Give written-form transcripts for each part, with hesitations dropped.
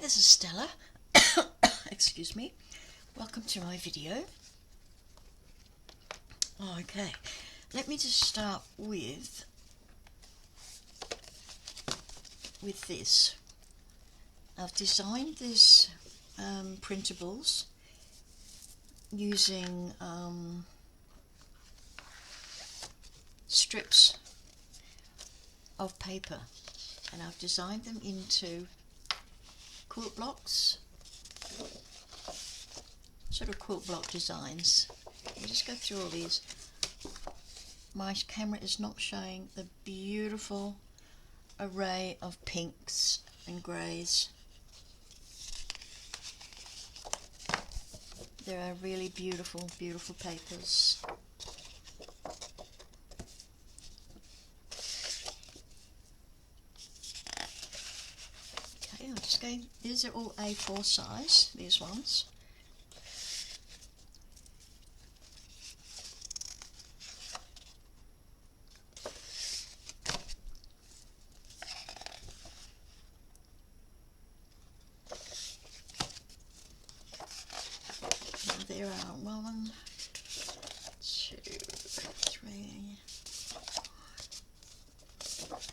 this is Stella. Excuse me. Welcome to my video. Okay, let me just start with this. I've designed this printables using strips of paper, and I've designed them into quilt blocks, sort of quilt block designs. We'll just go through all these. My camera is not showing the beautiful array of pinks and greys. There are really beautiful, beautiful papers. Okay, I'm just going, these are all A4 size, these ones. There are 1, 2, 3, 5,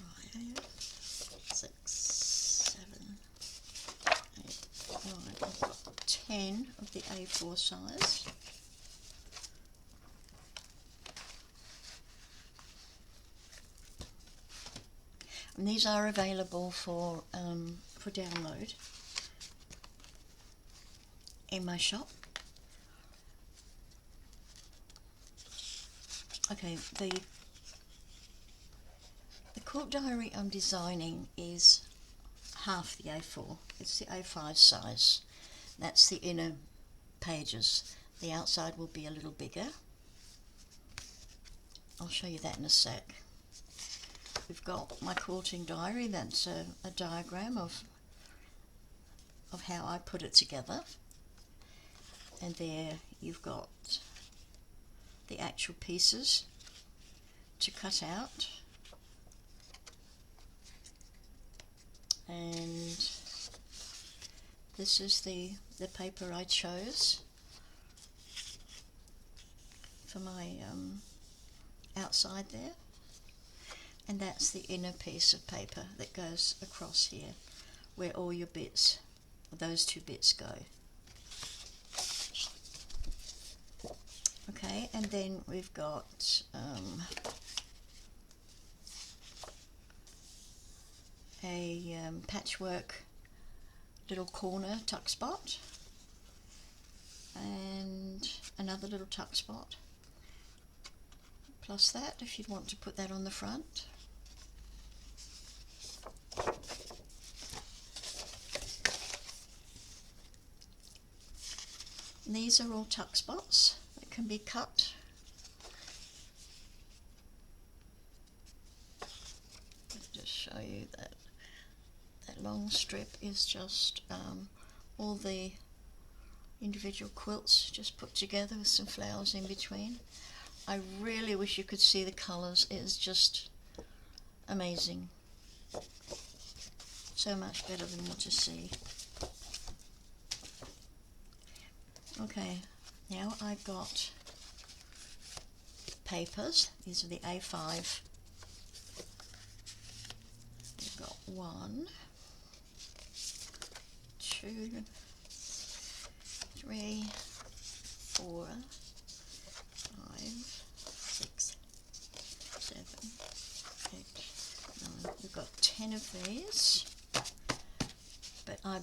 6, 7, 8, 9. I've got 10 of the A4 size. And these are available for download in my shop. Okay, the quilt diary I'm designing is half the A4. It's the A5 size. That's the inner pages. The outside will be a little bigger. I'll show you that in a sec. We've got my quilting diary. That's a diagram of how I put it together. And there you've got the actual pieces to cut out, and this is the paper I chose for my outside there, and that's the inner piece of paper that goes across here where all your bits, those two bits, go. Okay, and then we've got a patchwork little corner tuck spot and another little tuck spot, plus that if you'd want to put that on the front. And these are all tuck spots that can be cut. Let's just show you that long strip is just all the individual quilts just put together with some flowers in between. I really wish you could see the colours. It is just amazing. So much better than what you see. Okay, now I've got papers. These are the A5. We've got 1, 2, 3, 4, 5, 6, 7, 8, 9. We've got 10 of these, but I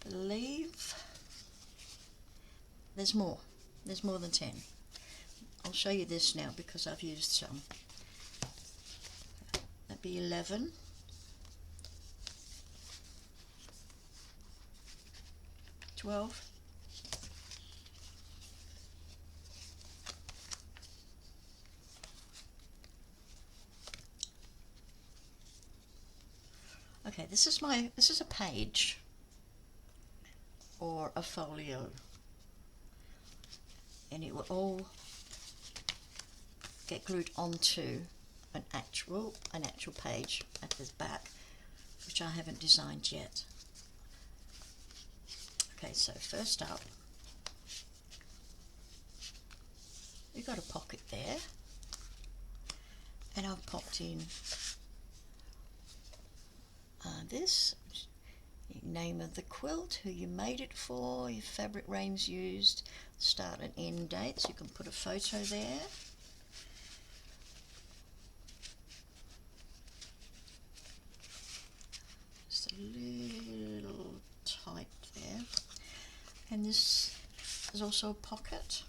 believe there's more. There's more than 10. I'll show you this now because I've used some. That'd be 11. 12. 'Okay, this is a page or a folio, and it will all get glued onto an actual page at the back, which I haven't designed yet. Okay, so first up, we've got a pocket there, and I've popped in this, name of the quilt, who you made it for, your fabric range used, start and end dates. You can put a photo there. Just a little tight there. And this is also a pocket.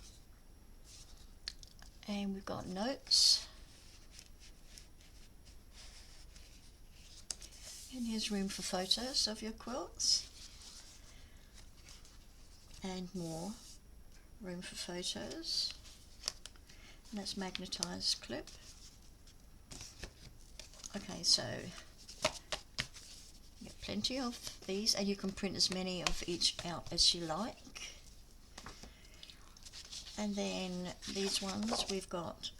And we've got notes. And here's room for photos of your quilts. And more room for photos. And that's magnetised clip. Okay, so you get plenty of these, and you can print as many of each out as you like. And then these ones, we've got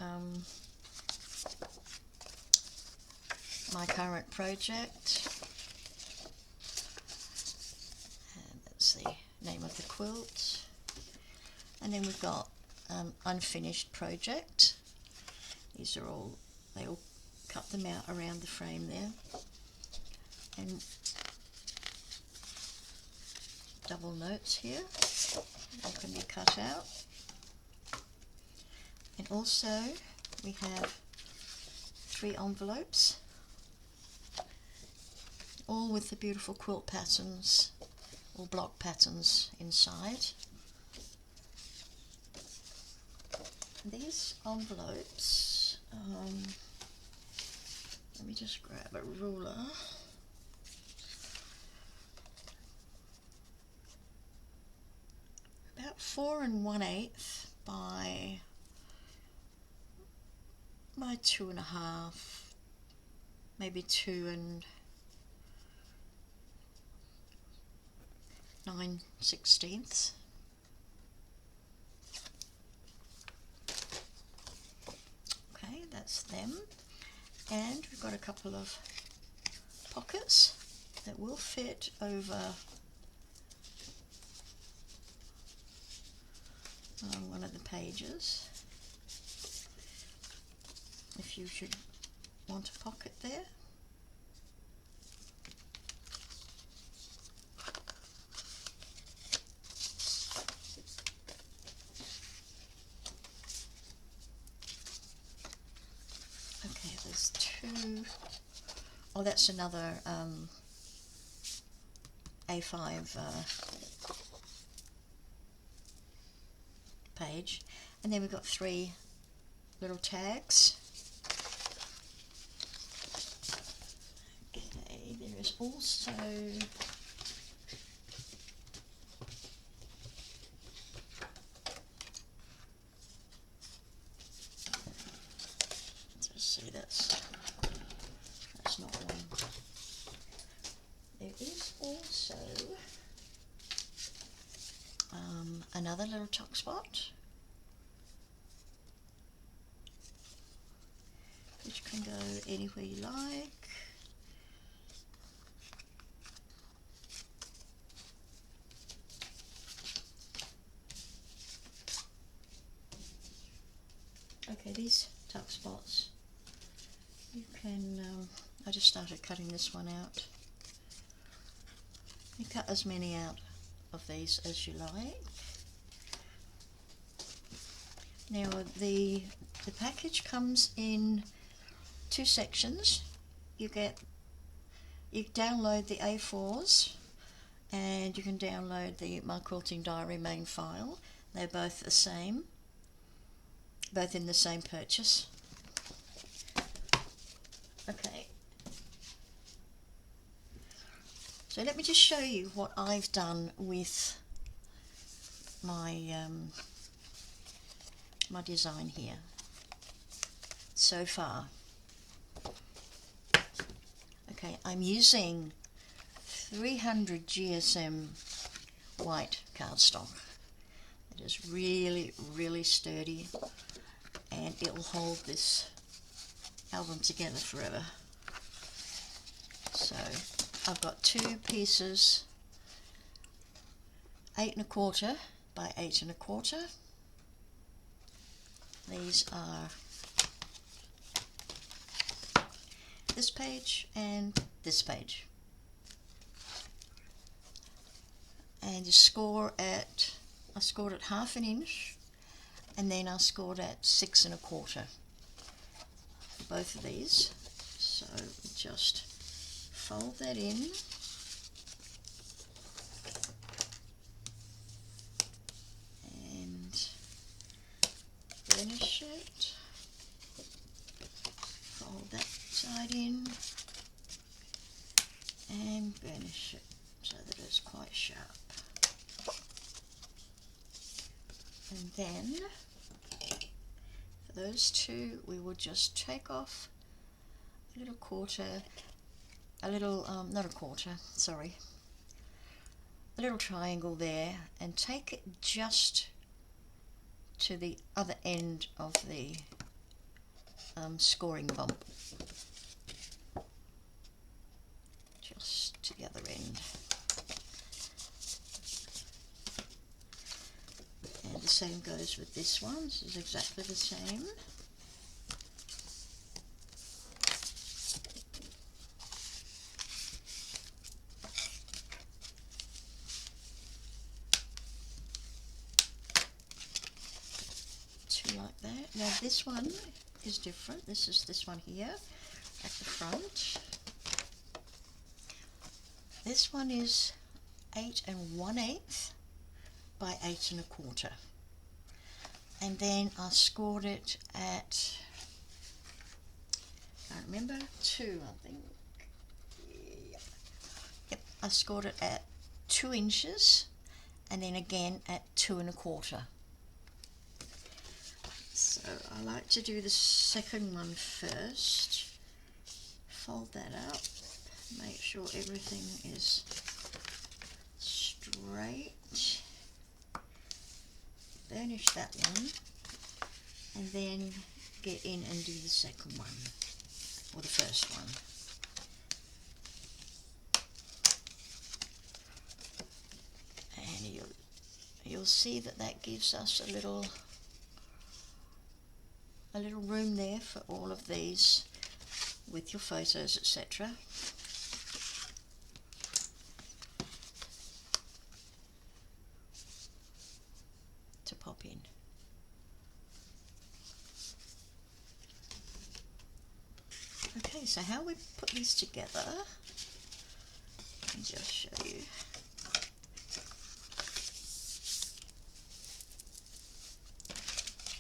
my current project, and that's the name of the quilt. And then we've got unfinished project. These are all, they all cut them out around the frame there, and double notes here, they can be cut out. And also we have 3 envelopes, all with the beautiful quilt patterns or block patterns inside. These envelopes, let me just grab a ruler. About 4 1/8 by 2.5, maybe 2 9/16. Okay, that's them. And we've got a couple of pockets that will fit over one of the pages, if you should want a pocket there. Okay, there's 2. Oh, that's another A5 page. And then we've got 3 little tags. Okay, there is also that's not one. There is also another little tuck spot, which can go anywhere you like. Okay, these tuck spots, you can, I just started cutting this one out. You cut as many out of these as you like. Now the package comes in 2 sections. You download the A4s, and you can download the My Quilting Diary main file. They're both the same, both in the same purchase. Okay, so let me just show you what I've done with my my design here so far. Okay, I'm using 300 GSM white cardstock. It is really, really sturdy, and it will hold this album together forever. So I've got 2 pieces 8 1/4 by 8 1/4. These are this page and this page. And you score at, I scored at 1/2 inch, and then I scored at 6 1/4 for both of these. So just fold that in, and finish it. Fold that side in and burnish it so that it's quite sharp. And then for those two we will just take off a little quarter, a little, not a quarter, sorry, a little triangle there, and take it just to the other end of the scoring bump. Just to the other end. And the same goes with this one. This is exactly the same. Two like that. Now this one is different. This is this one here at the front. This one is 8 1/8 by 8 1/4, and then I scored it at, I can't remember, 2, I think. Yep, I scored it at 2 inches, and then again at 2 1/4. So I like to do the second one first. Fold that up, make sure everything is straight. Burnish that one, and then get in and do the second one, or the first one. And you'll see that that gives us a little room there for all of these with your photos, etc. to pop in. Okay, so how we put these together, I'll just show you.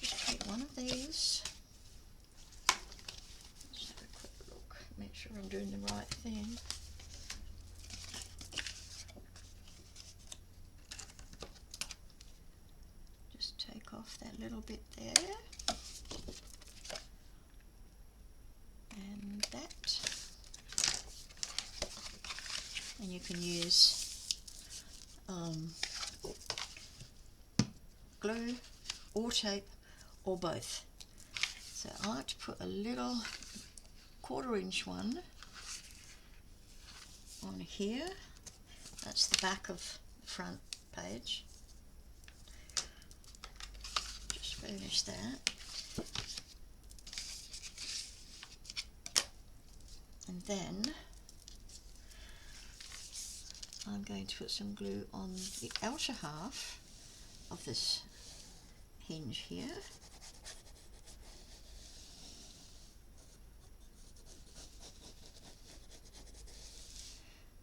Just take one of these. Just have a quick look, make sure I'm doing the right thing. Just take off that little bit there. And that. And you can use glue or tape or both. So I like to put a little 1/4 inch one on here. That's the back of the front page. Just finish that. And then I'm going to put some glue on the outer half of this hinge here.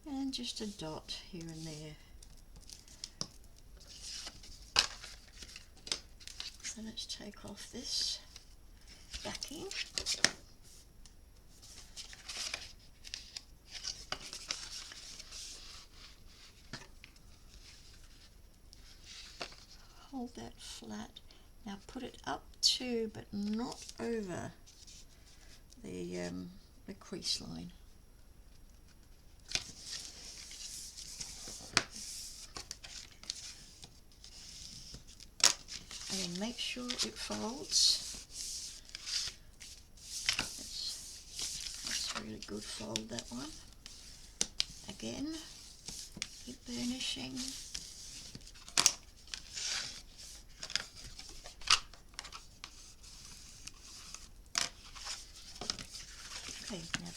And just a dot here and there. So let's take off this backing. Hold that flat. Now put it up to, but not over the crease line. And then make sure it folds. That's a really good fold, that one. Again, keep burnishing.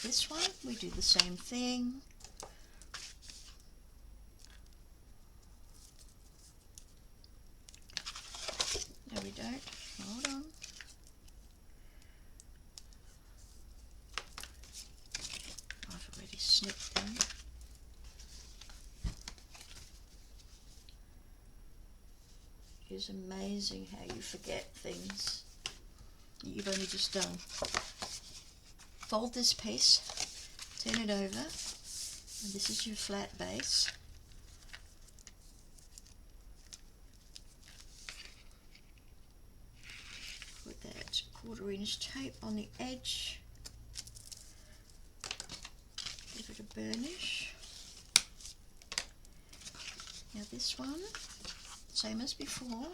this one, we do the same thing. No, we don't. Hold on. I've already snipped them. It's amazing how you forget things that you've only just done. Fold this piece, turn it over, and this is your flat base. Put that 1/4 inch tape on the edge. Give it a burnish. Now this one, same as before.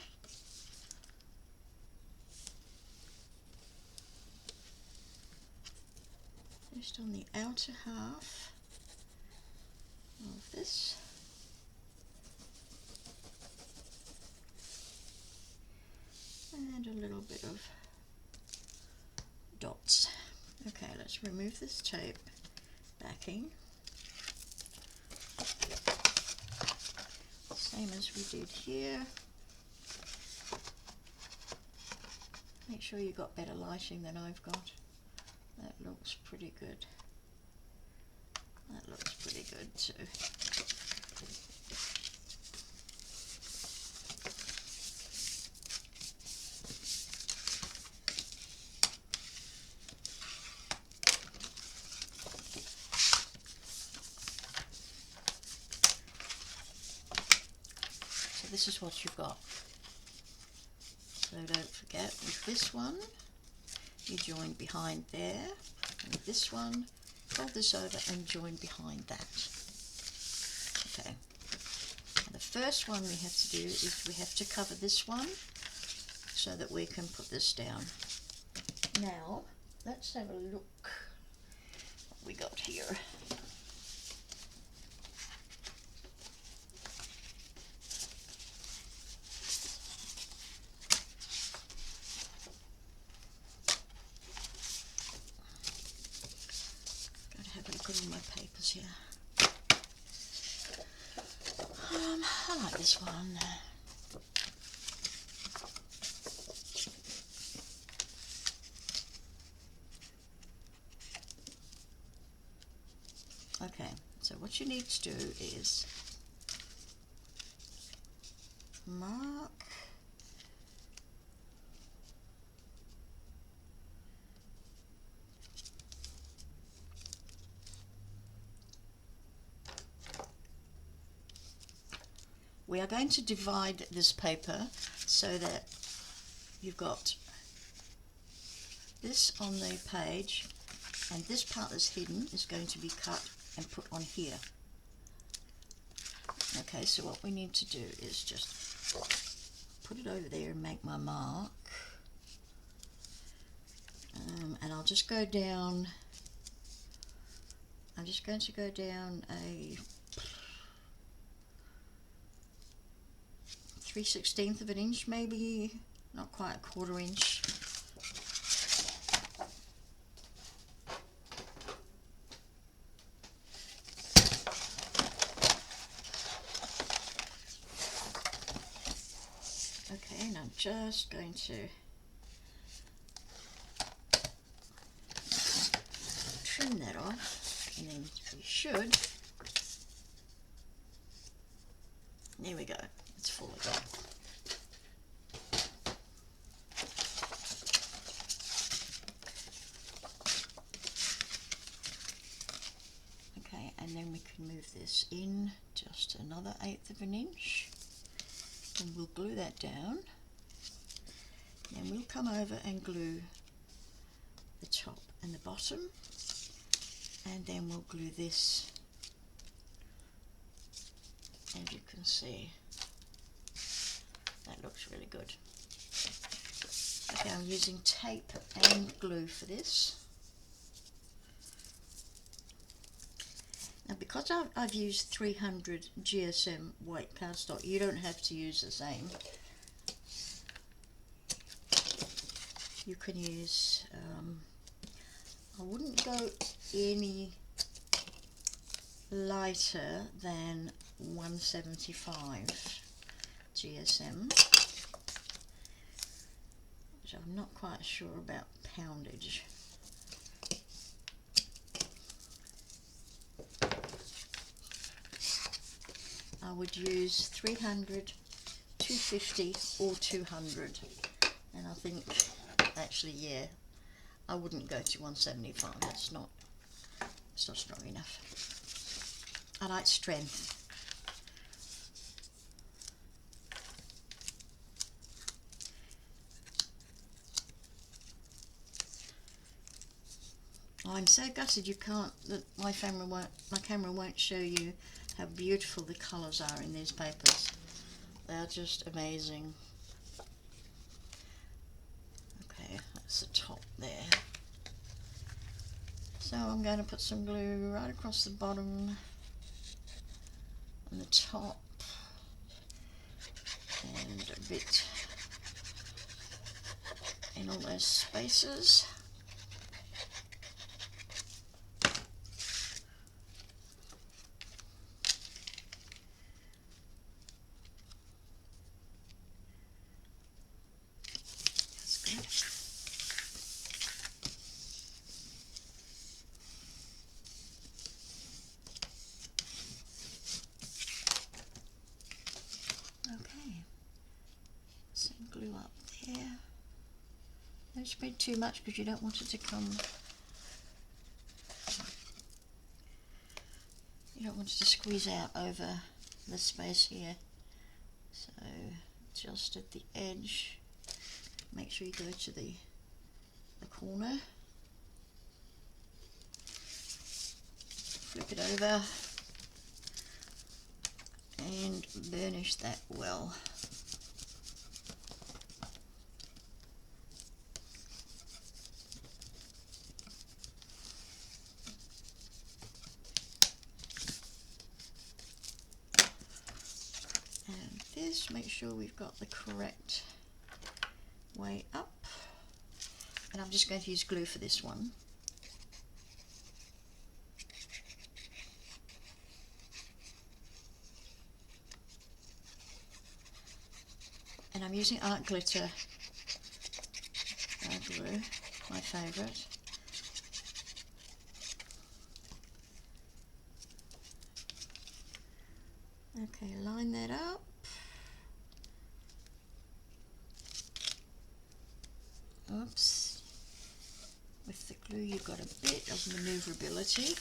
Just on the outer half of this. And a little bit of dots. Okay, let's remove this tape backing. Same as we did here. Make sure you've got better lighting than I've got. That looks pretty good. That looks pretty good too. So this is what you've got. So don't forget, with this one, you join behind there, and with this one, fold this over and join behind that. Okay. And the first one we have to do is we have to cover this one so that we can put this down. Now, let's have a look what we got here. Look at all my papers here. I like this one. Okay, so what you need to do is mark we are going to divide this paper so that you've got this on the page and this part that's hidden is going to be cut and put on here. Okay, so what we need to do is just put it over there and make my mark. And I'll just go down, I'm just going to go down a 3/16 of an inch, maybe, not quite 1/4 inch. Okay, and I'm just going to trim that off, and then we should, there we go, it's full again. Okay, and then we can move this in just another 1/8 of an inch, and we'll glue that down. Then we'll come over and glue the top and the bottom, and then we'll glue this, as you can see. That looks really good. Okay, I'm using tape and glue for this. Now, because I've used 300 GSM white cardstock, you don't have to use the same. You can use I wouldn't go any lighter than 175 GSM, which I'm not quite sure about poundage. I would use 300, 250 or 200, and I think actually, yeah, I wouldn't go to 175. It's not strong enough. I like strength. I'm so gutted you can't, that my camera won't show you how beautiful the colours are in these papers. They are just amazing. Okay, that's the top there. So I'm going to put some glue right across the bottom and the top, and a bit in all those spaces. Okay, some glue up there. Don't spread too much because you don't want it to come, you don't want it to squeeze out over the space here. So just at the edge, make sure you go to the corner, flip it over and burnish that well. And this, make sure we've got the correct way up. And I'm just going to use glue for this one. And I'm using art glitter glue, my favourite. Okay, line that up. Oops. With the glue you've got a bit of manoeuvrability.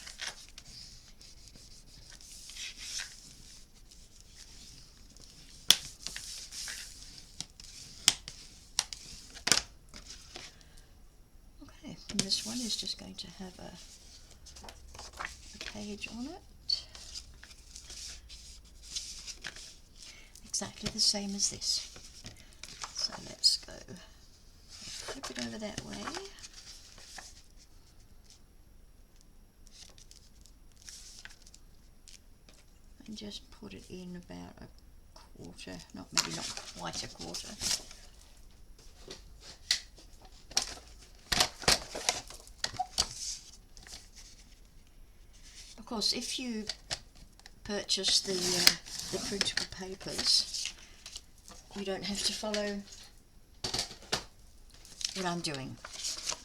Okay, and this one is just going to have a page on it. Exactly the same as this. So let's go flip it over that way. And just put it in about a quarter, maybe not quite a quarter. Of course, if you purchase the printable papers, you don't have to follow what I'm doing.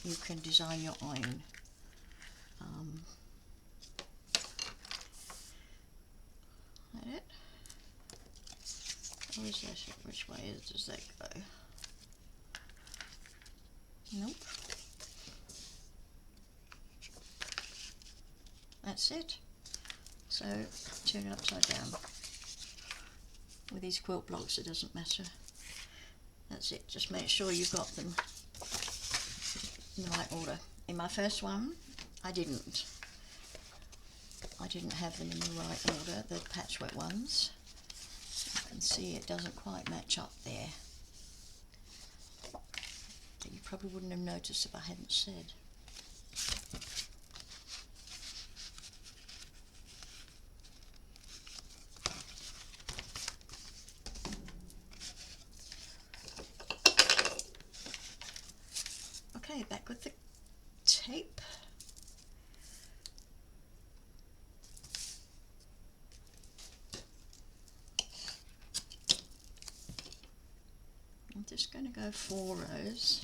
You can design your own. That it? Or is that, which way does that go? Nope. That's it. So turn it upside down. With these quilt blocks it doesn't matter. That's it. Just make sure you've got them in the right order. In my first one I didn't have them in the right order, the patchwork ones. You can see it doesn't quite match up there. But you probably wouldn't have noticed if I hadn't said. Okay, back with the tape. going to go 4 rows.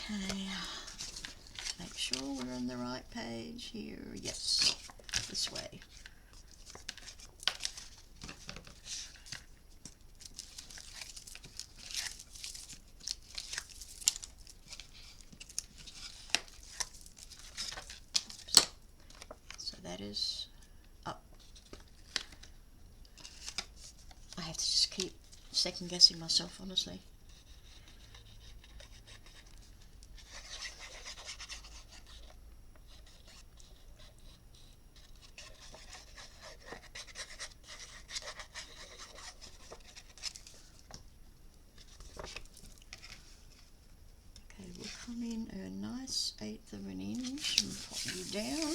Okay, make sure we're on the right page here. Yes, this way. So that is up. I have to just keep second guessing myself, honestly. Okay, we'll come in a nice 1/8 of an inch and pop you down.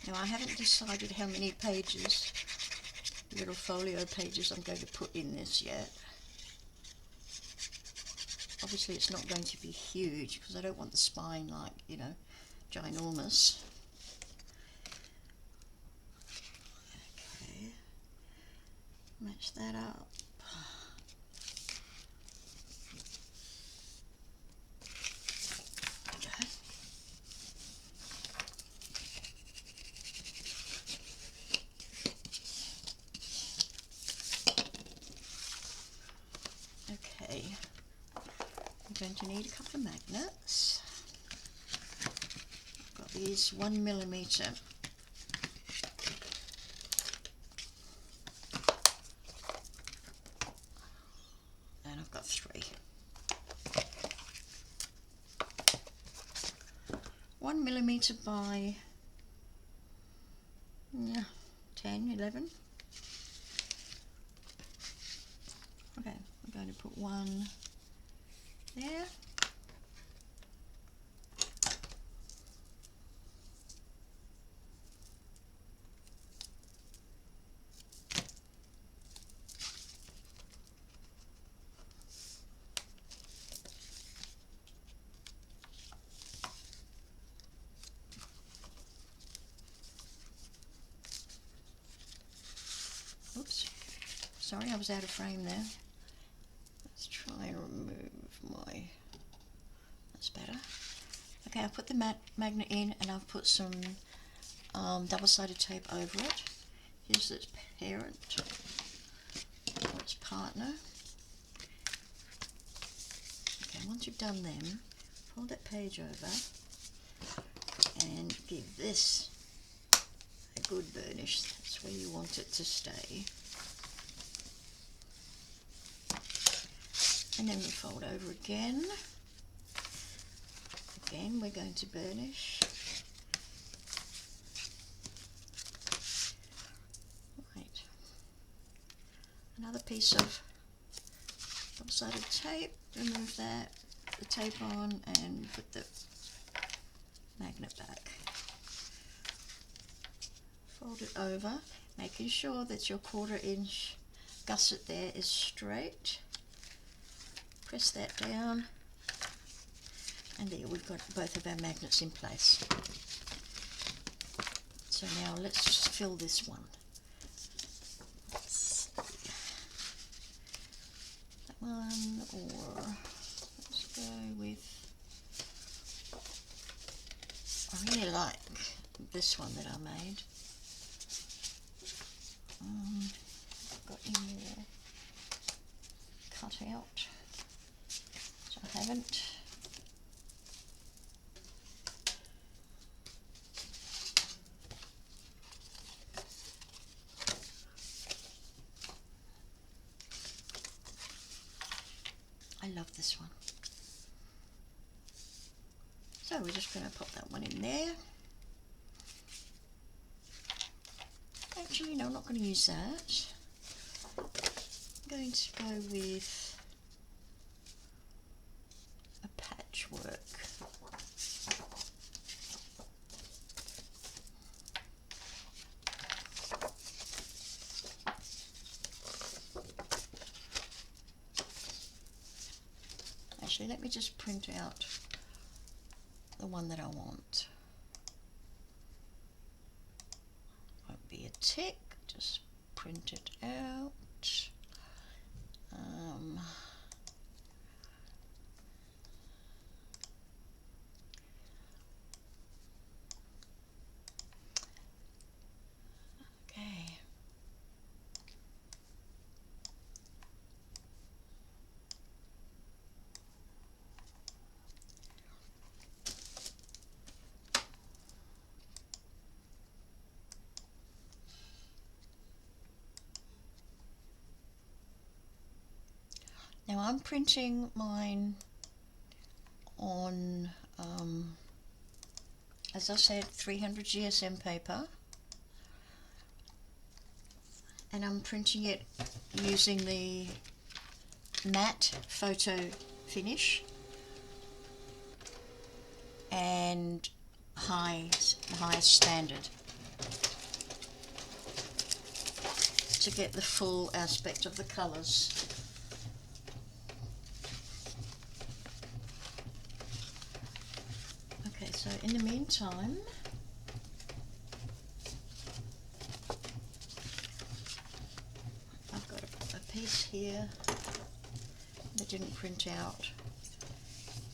Now I haven't decided how many pages, little folio pages, I'm going to put in this yet. Obviously it's not going to be huge because I don't want the spine like, you know, ginormous. Okay, match that up. Okay, I'm going to need a couple of magnets. I've got these 1mm. And I've got 3. 1mm by 10, 11. Okay, I'm going to put one there. Oops, sorry, I was out of frame there. Let's try and remove my, that's better. Okay, I've put the magnet in and I've put some double-sided tape over it. Here's its parent, or its partner. Okay, once you've done them, fold that page over and give this a good burnish. That's where you want it to stay. And then we fold over again. Again, we're going to burnish. Right. Another piece of double-sided tape. Remove that, put the tape on, and put the magnet back. Fold it over, making sure that your 1/4 inch gusset there is straight. Press that down, and there we've got both of our magnets in place. So now let's just fill this one. one, or let's go with, I really like this one that I made. Got any more cut out, so I haven't. I love this one. So we're just going to pop that one in there. Actually, no, I'm not going to use that. I'm going to go with a patchwork. Actually, let me just print out the one that I want. Won't be a tick, just print it out. Okay. Now I'm printing mine on, as I said, 300 GSM paper, and I'm printing it using the matte photo finish and high standard to get the full aspect of the colours. Okay, so in the meantime, I've got a piece here that didn't print out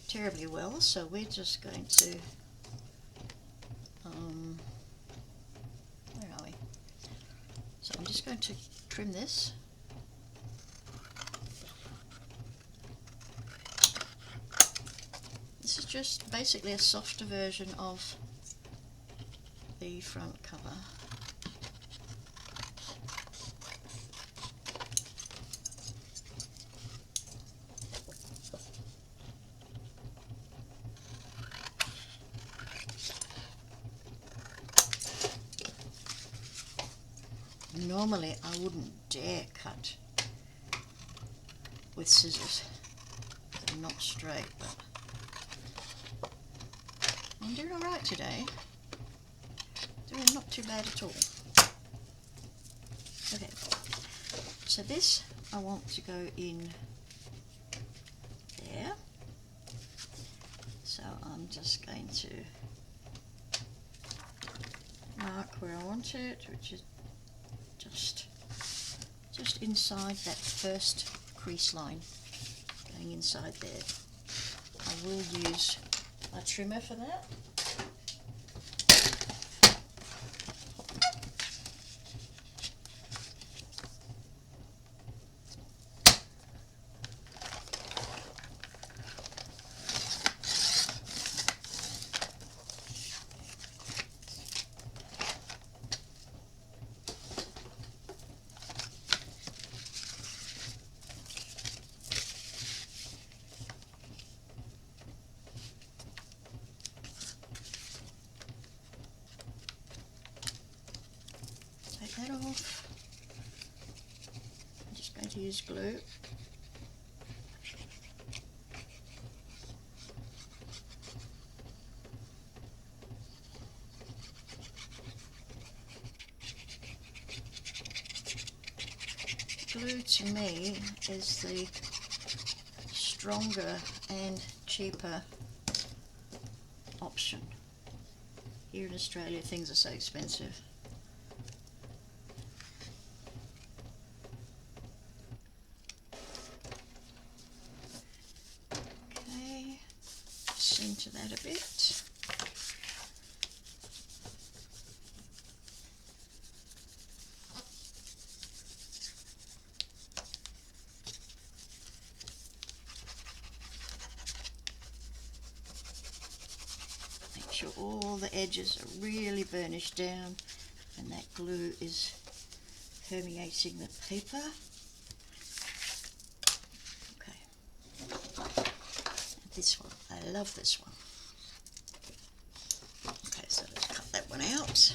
terribly well, so we're just going to, where are we? So I'm just going to trim this. This is just basically a softer version of the front cover. Normally I wouldn't dare cut with scissors. They're not straight, but I'm doing alright today. Doing not too bad at all. Okay, so this I want to go in there. So I'm just going to mark where I want it, which is just inside that first crease line, going inside there. I will use a trimmer for that. That off. I'm just going to use glue. Glue to me is the stronger and cheaper option. Here in Australia things are so expensive. centre that a bit. Make sure all the edges are really burnished down and that glue is permeating the paper. Okay. This one, I love this one. Okay, so let's cut that one out.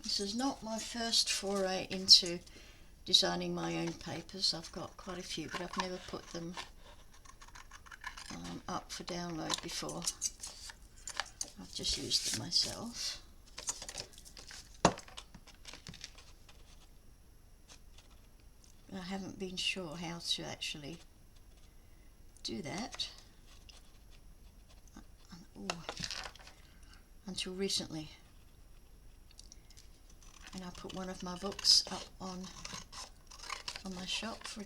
This is not my first foray into designing my own papers. I've got quite a few, but I've never put them up for download before. I've just used them myself. I haven't been sure how to actually do that until recently. And I put one of my books up on my shop for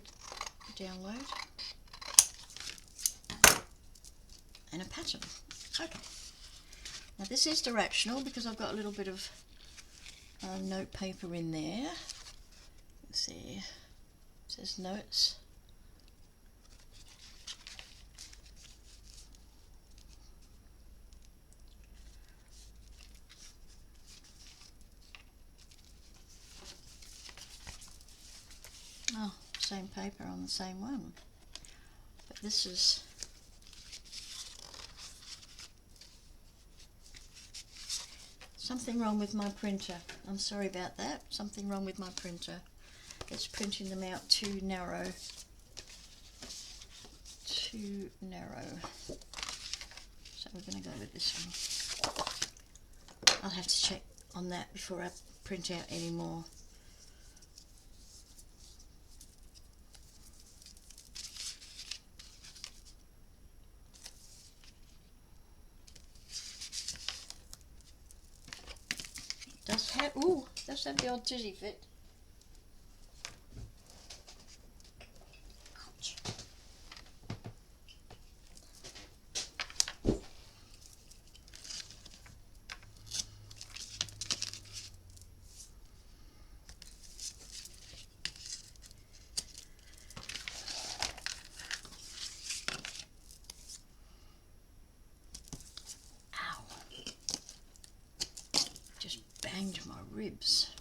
download. And a pattern. Okay. Now this is directional because I've got a little bit of note paper in there. Let's see. It says notes. Oh, same paper on the same one. But this is something wrong with my printer. I'm sorry about that. Something wrong with my printer. It's printing them out too narrow. Too narrow. So we're going to go with this one. I'll have to check on that before I print out any more. Does have the odd tizzy fit. Ouch. Ow. Just banged my ribs.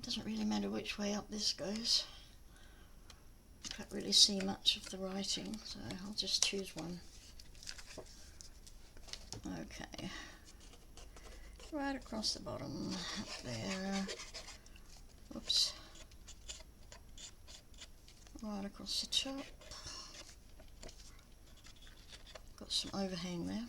Doesn't really matter which way up this goes. Can't really see much of the writing, so I'll just choose one. Okay, right across the bottom, up there. Oops. Right across the top. Got some overhang there.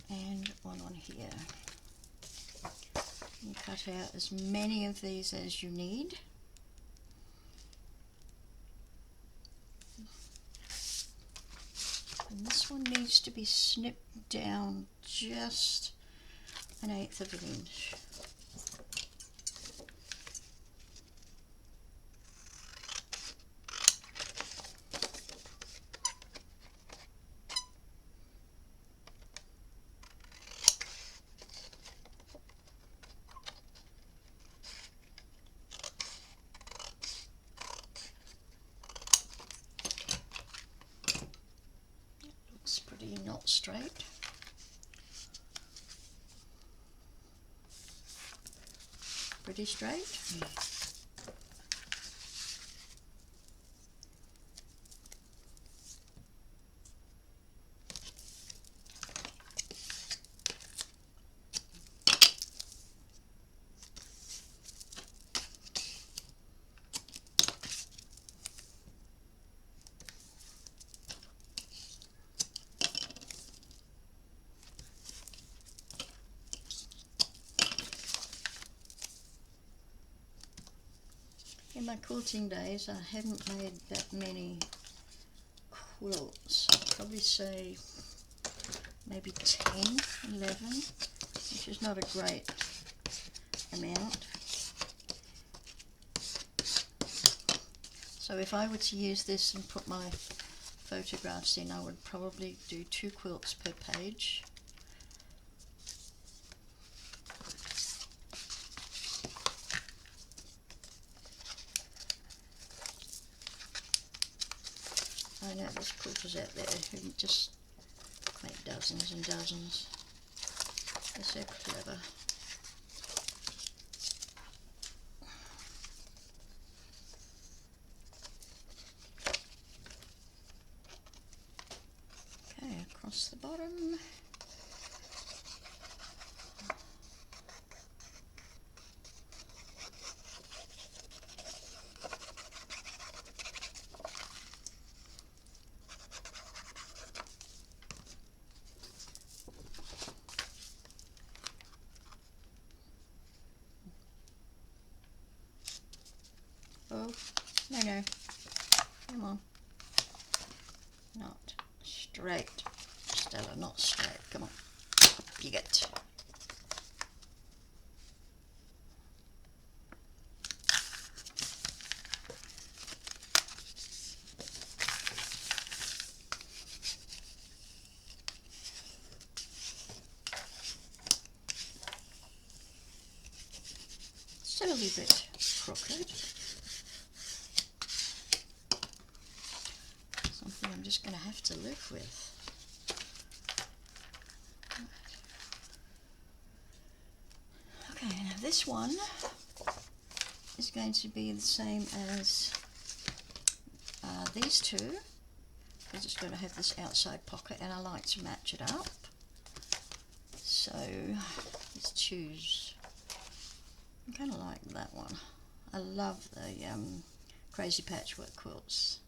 and one on here. And cut out as many of these as you need. And this one needs to be snipped down just 1/8 of an inch. Looks pretty not straight. Pretty straight. In my quilting days, I haven't made that many quilts. I'd probably say maybe 10, 11, which is not a great amount. So if I were to use this and put my photographs in, I would probably do 2 quilts per page. I know there's quilters out there who just make dozens and dozens. They're so clever. Okay, across the bottom. Oh, no, come on. Not straight, Stella, not straight, come on. Up you get. It's a little bit crooked. Something I'm just going to have to live with. Okay, now this one is going to be the same as these two. It's just going to have this outside pocket, and I like to match it up. So let's choose. I kind of like that one. I love the crazy patchwork quilts.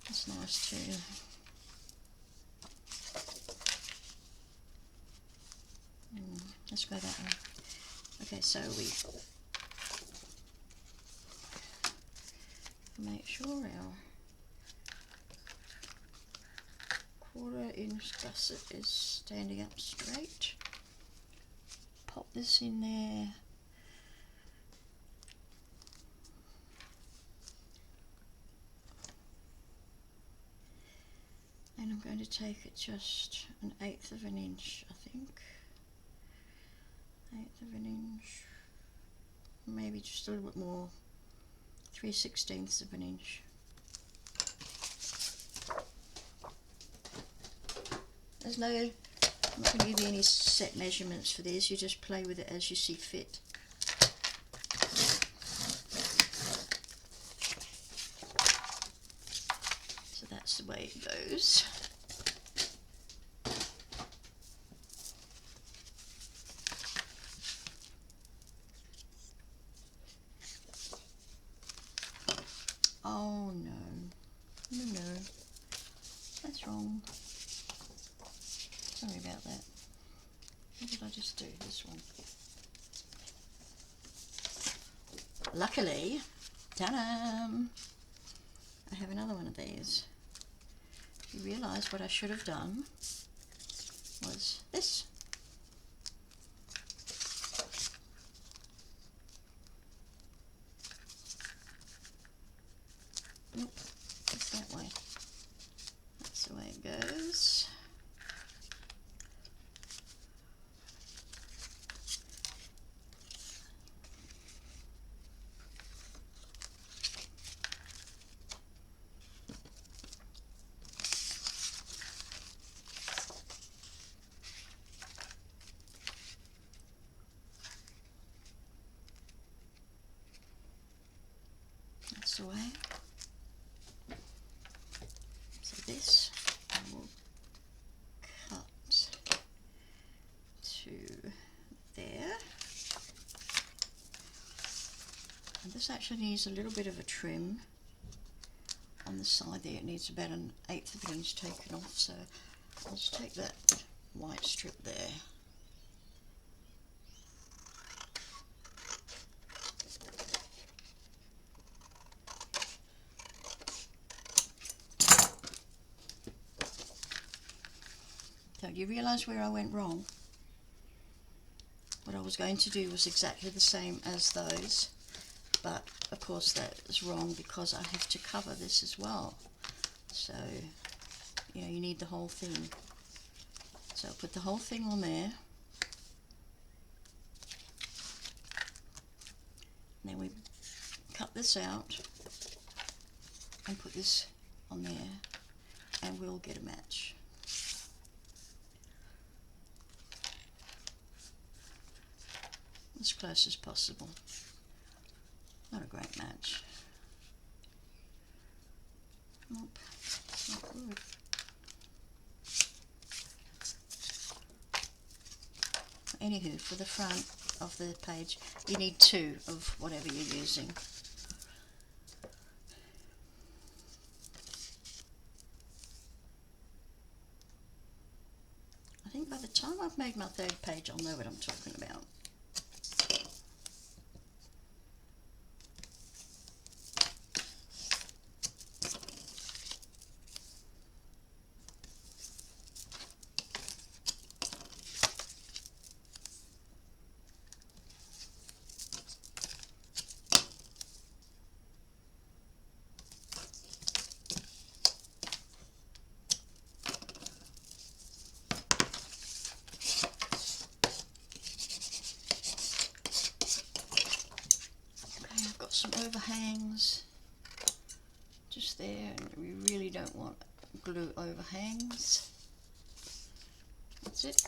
It's nice too. Let's go that way. Okay, so we make sure our 1/4 inch gusset is standing up straight. Pop this in there. And I'm going to take it just 1/8 of an inch, I think. 1/8 of an inch. Maybe just a little bit more. 3/16 of an inch. There's no, I'm not going to give you any set measurements for this, you just play with it as you see fit. So that's the way it goes. Oh no, no, that's wrong. Sorry about that. What did I just do? This one. Luckily, ta-da! I have another one of these. You realise what I should have done was this. Nope, it's that way. That's the way it goes. That's the way. So this I will cut to there. And this actually needs a little bit of a trim on the side there. It needs about 1/8 of an inch taken off, so I'll just take that white strip there. So do you realise where I went wrong? What I was going to do was exactly the same as those, but of course that is wrong because I have to cover this as well. So, you know, you need the whole thing. So I'll put the whole thing on there. And then we cut this out and put this on there, and we'll get a match. As close as possible. Not a great match. Nope, it's not good. Anywho, for the front of the page, you need 2 of whatever you're using. I think by the time I've made my 3rd page, I'll know what I'm talking about. Some overhangs just there, and we really don't want glue overhangs. That's it.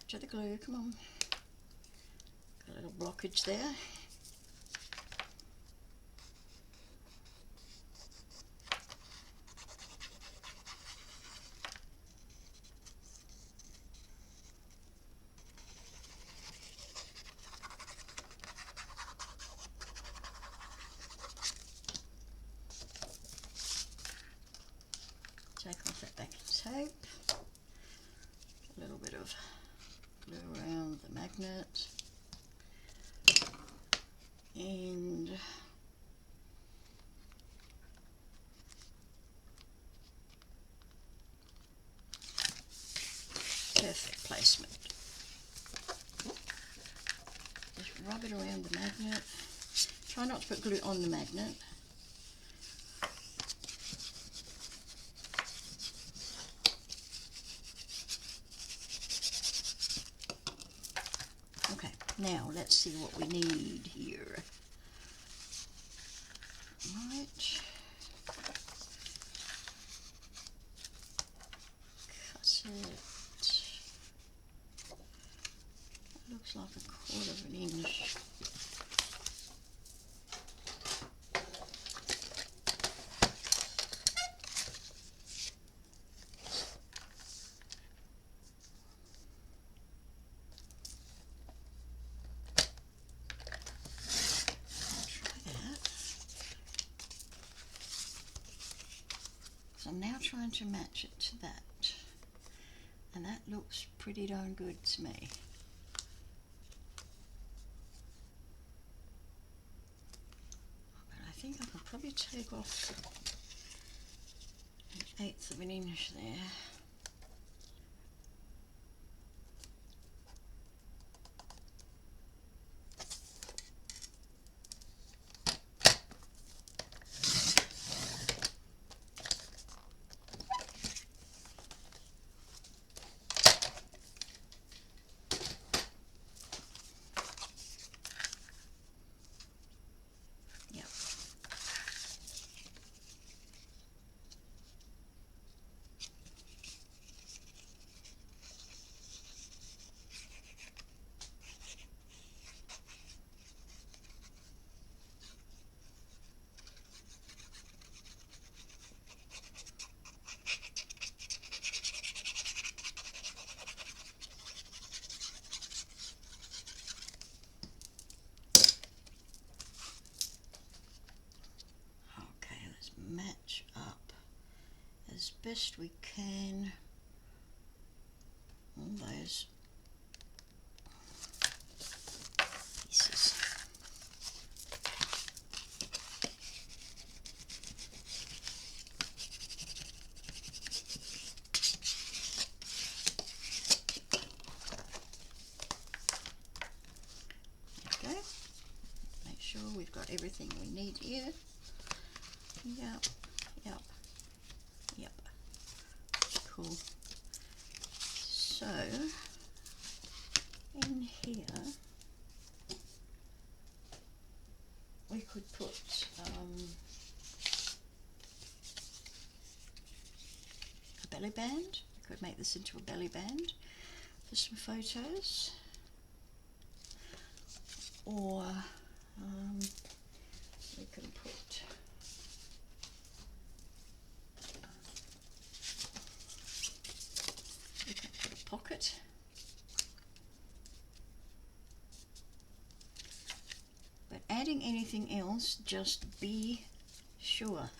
To the glue, come on. Got a little blockage there. Take off that backing tape. A little bit of glue around the magnet, and perfect placement. Just rub it around the magnet. Try not to put glue on the magnet. Okay, now let's see what we need here. Right. Cut it. Looks like 1/4 of an inch. So I'm now trying to match it to that, and that looks pretty darn good to me. But I think I can probably take off 1/8 of an inch there. Match up as best we can all those pieces. There we go. Make sure we've got everything we need here. Yep, yep, yep. Cool. So, in here, we could put a belly band. We could make this into a belly band for some photos. Or we can put a pocket. But adding anything else, just be sure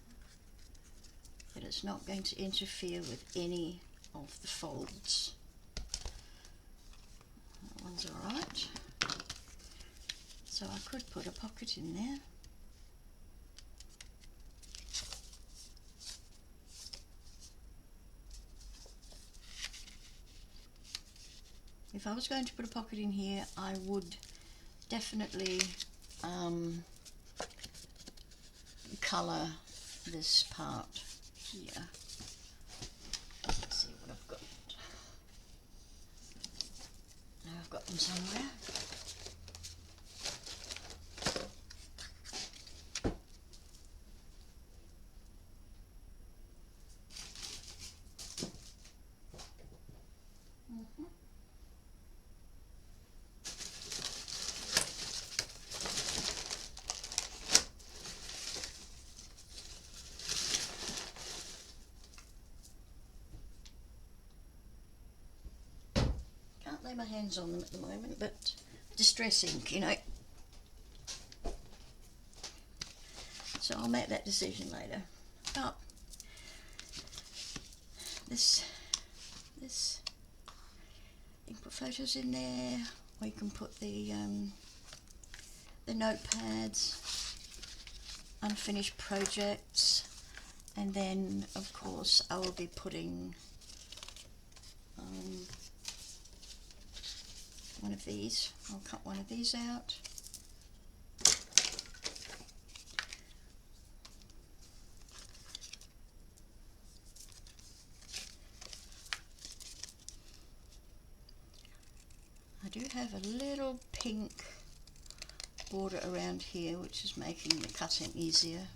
that it's not going to interfere with any of the folds. That one's all right. So I could put a pocket in there. If I was going to put a pocket in here, I would definitely colour this part here. Let's see what I've got. Now I've got them somewhere. Can't lay my hands on them at the moment, but distress ink, you know. So I'll make that decision later. But this you can put photos in there, or you can put the notepads, unfinished projects, and then of course I will be putting one of these. I'll cut one of these out. I do have a little pink border around here which is making the cutting easier.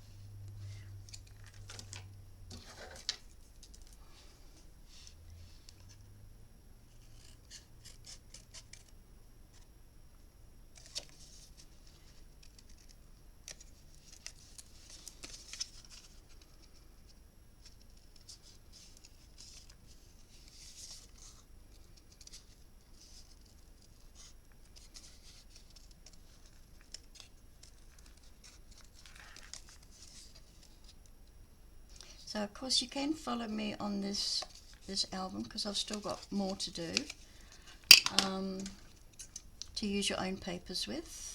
So of course you can follow me on this album, because I've still got more to do, to use your own papers with.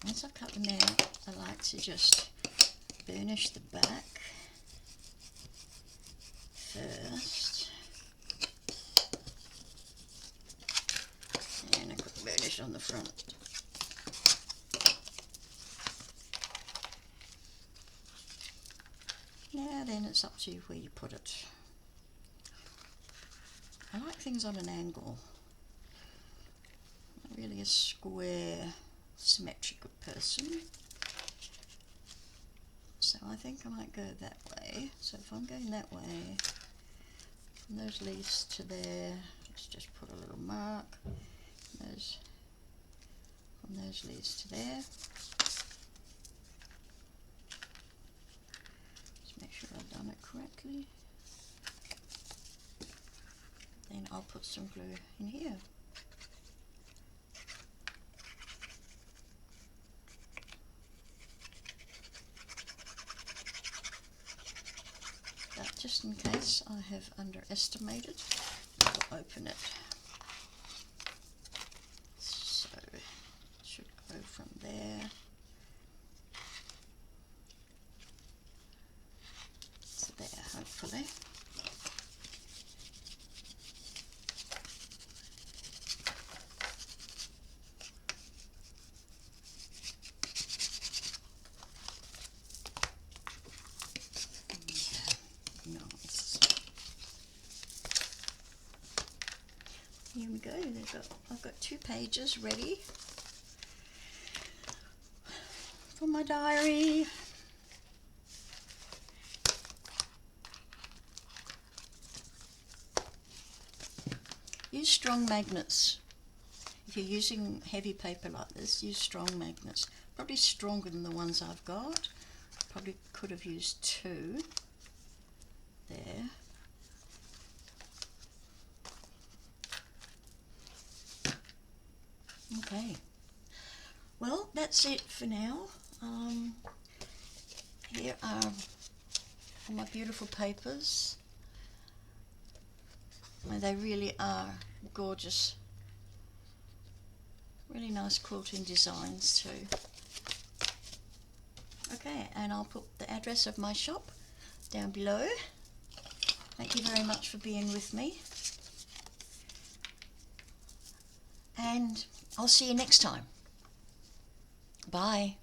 Once I cut them out, I like to just burnish the back first, and I put burnish on the front. Now then, it's up to you where you put it. I like things on an angle. I'm not really a square, symmetrical person, so I think I might go that way. So if I'm going that way, from those leaves to there, let's just put a little mark. From those leaves to there. Just make sure I've done it correctly. Then I'll put some glue in here. But just in case I have underestimated, I'll open it. So it should go from there to there, hopefully. Nice. Here we go. I've got 2 pages ready for my diary. Use strong magnets. If you're using heavy paper like this, use strong magnets. Probably stronger than the ones I've got. Probably could have used 2 there. Okay, well, that's it for now. Here are all my beautiful papers. They really are gorgeous. Really nice quilting designs too. Okay, and I'll put the address of my shop down below. Thank you very much for being with me. And I'll see you next time. Bye.